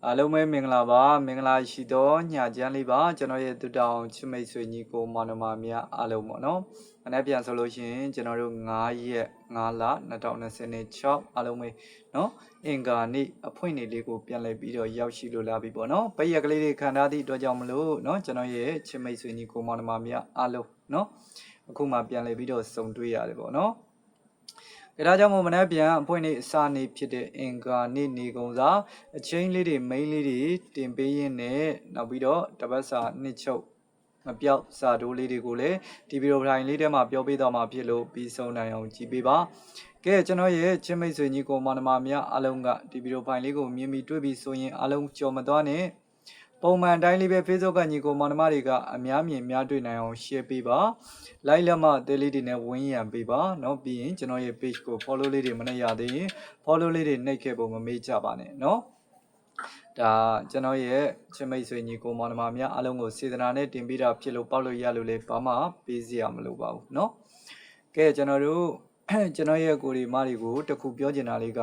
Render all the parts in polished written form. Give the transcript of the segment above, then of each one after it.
အားလုံးပဲမင်္ဂလာပါမင်္ဂလာရှိသောညချမ်းလေးပါကျွန်တော်ရဲ့တူတောင်ချစ်မိတ်ဆွေညီကိုမောင်နှမများအားလုံးပေါ့နော်။အနေပြန်ဆိုလို့ရှိရင်ကျွန်တော်တို့9ရက်9လ2026အားလုံးပဲနော်အင်္ဂါနေ့အဖွင့်နေ့လေးကိုပြန်လည်ပြီးတော့ရောက်ရှိလို့လာပြီပေါ့နော်။ပိတ်ရက်ကလေးတွေခံထားသည့်အတွက်ကြောင့်မလို့နော်ကျွန်တော်ရဲ့ချစ်မိတ်ဆွေညီကိုမောင်နှမများအားလုံးနော်အခုမှပြန်လည်ပြီးတော့စုံတွေ့ရတယ်ပေါ့နော်။ဒါကြောင့်မို့မနေ့ပြန်အဖွင့်နေ့အစနေ့ဖြစ်တဲ့အင်္ဂါနေ့နေကုန်စာအချင်းလေးတွေမိန်းလေးတွေတင်ပေးရင်းနဲ့နောက်ပြီးတော့တပတ်စာနှစ်ချုပ်မပြောက်စာတိုးလေးတွေကိုလည်းဒီဗီဒီယိုဖိုင်လေးထဲမှာပြောပေးသွားမှာဖြစ်လို့ပြီးဆုံးနိုင်အောင်ကြည့်ပေးပါကဲကျွန်တော်ရဲ့ချင်းမိတ်ဆွေညီကိုမောင်နှမများအားလုံးကဒီဗီဒီယိုဖိုင်လေးကိုမြင်ပြီးတွေ့ပြီးဆိုရင်အားလုံးကြော်မသွားနဲ့ပုံမှန်တိုင်းလေးပဲ Facebook ကညီကိုမောင်နှမတွေကအများမြင်များတွေ့နိုင်အောင် share ပေးပါ like လက်မတဲလေးတွေနဲ့ဝင်းရံပေးပါเนาะပြီးရင်ကျွန်တော်ရဲ့ page ကို follow လေးတွေမနှိပ်ရသေးရင် follow လေးတွေနှိပ်ခဲ့ဖို့မမေ့ကြပါနဲ့เนาะဒါကျွန်တော်ရဲ့ချင်းမိတ်ဆွေညီကိုမောင်နှမများအားလုံးကိုစေတနာနဲ့တင်ပေးတာဖြစ်လို့ပေါက်လို့ရလို့လေဘာမှပေးစရာမလိုပါဘူးเนาะကဲကျွန်တော်တို့ကျွန်တော်ရဲ့ကိုဒီမတွေကိုတခုပြောချင်တာလေးက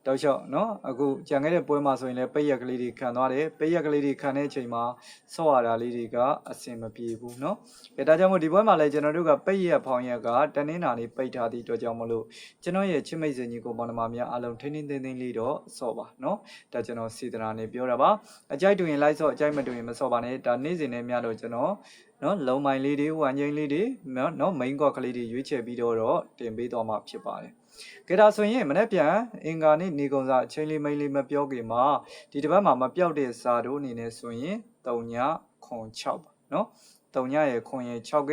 တောက်လျှောက်เนาะအခုကြံခဲ့တဲ့ပွဲမှာဆိုရင်လည်းပိတ်ရက်ကလေးတွေခံသွားတယ်ပိတ်ရက်ကလေးတွေခံတဲ့အချိန်မှာဆော့ရတာလေးတွေကအဆင်မပြေဘူးเนาะဒါကြောင့်မို့ဒီပွဲမှာလည်းကျွန်တော်တို့ကပိတ်ရက်ဖောင်းရက်ကတနင်္လာနေ့ပိတ်ထားသည့်အတွက်ကြောင့်မလို့ကျွန်တော်ရဲ့ချစ်မိတ်ဆွေညီကိုမောင်နှမများအားလုံးထိန်းထိန်းသိမ်းသိမ်းလေးတော့ဆော့ပါเนาะဒါကျွန်တော်စေတနာနဲ့ပြောတာပါအကြိုက်တူရင်လိုက်ဆော့အကြိုက်မတူရင်မဆော့ပါနဲ့ဒါနေ့စဉ်နဲ့များတော့ကျွန်တော်နော်လုံမိုင်လေးတွေဝမ်ချင်းလေးတွေနော် main ကွက်ကလေးတွေရွေးချယ်ပြီးတော့တင်ပေးသွားမှာဖြစ်ပါတယ်ကဲဒါဆိုရင်မနေ့ပြန်အင်္ဂါနေ့နေကုန်စာအချိန်လေးမိန်လေးမပြောခင်မှာဒီတစ်ပတ်မှာမပြောက်တဲ့စာတို့အနေနဲ့ဆိုရင်3ညခွန်6ပါနော်3ညရဲ့ခွန်ရဲ့6က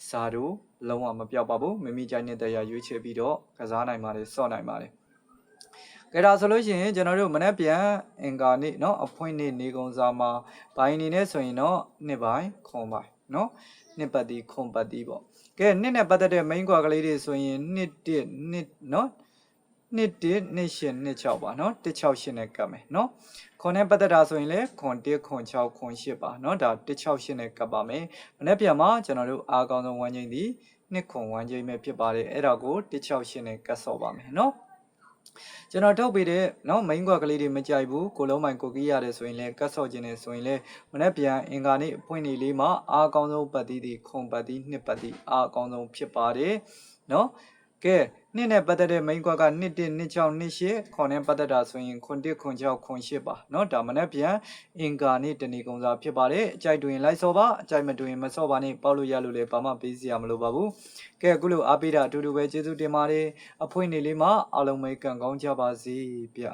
စာတို့လုံးဝမပြောက်ပါဘူးမိမိကြိုက်တဲ့တရားရွေးချယ်ပြီးတော့ကစားနိုင်ပါတယ်စော့နိုင်ပါတယ်ကဲဒါဆိုလို့ရှိရင်ကျွန်တော်တို့မနေ့ပြန်အင်္ဂါနေ့เนาะအဖွင့်နေ့နေကုန်စာမှာဘိုင်းနေနဲ့ဆိုရင်တော့နှစ်ပိုင်းခွန်ပိုင်းเนาะနှစ်ပတ်တီခွန်ပတ်တီပေါ့ကဲနှစ်နဲ့ပတ်သက်တဲ့ main ကွာကလေးတွေဆိုရင်နှစ်1နှစ်เนาะနှစ်1နှစ်8နှစ်6ပါเนาะ168နဲ့ကပ်မယ်เนาะခွန်နဲ့ပတ်သက်တာဆိုရင်လည်းခွန်1ခွန်6ခွန်8ပါเนาะဒါ168နဲ့ကပ်ပါမယ်မနေ့ပြန်မှာကျွန်တော်တို့အားကောင်းဆုံးဝမ်းကျိန်းဒီနှစ်ခွန်ဝမ်းကျိန်းပဲဖြစ်ပါတယ်အဲ့ဒါကို168နဲ့ကပ်ဆော့ပါမယ်เนาะကျွန်တော်ထုတ်ပေးတဲ့နော် main ကွက်ကလေးတွေမကြိုက်ဘူးကိုလုံးမိုင်ကိုကြီးရတယ်ဆိုရင်လည်းကတ်ဆော့ခြင်းနဲ့ဆိုရင်လည်းမနေ့ပြန်အင်္ဂါနေ့အဖွင့်နေ့လေးမှာအားကောင်းဆုံးပတ်တီးဒီခွန်ပတ်တီးနှစ်ပတ်တီးအားကောင်းဆုံးဖြစ်ပါတယ်နော်ကဲနှစ်နဲ့ပတ်သက်တဲ့ main ကွက်ကနှစ်1နှစ်6နှစ်8ခွန်နဲ့ပတ်သက်တာဆိုရင်ခွန်1ခွန်6ခွန်8ပါနော်ဒါမနေ့ပြန်အင်္ဂါနေ့တဏီကုံစာဖြစ်ပါတယ်အကြိုက်တွင်လိုက်ဆော့ပါအကြိုက်မတွင်မဆော့ပါနဲ့ပေါက်လို့ရလို့လည်းဘာမှပေးစရာမလိုပါဘူးကဲအခုလိုအားပေးတာအတူတူပဲကျေးဇူးတင်ပါတယ်အဖွင့်နေ့လေးမှာအားလုံးပဲကံကောင်းကြပါစေဗျ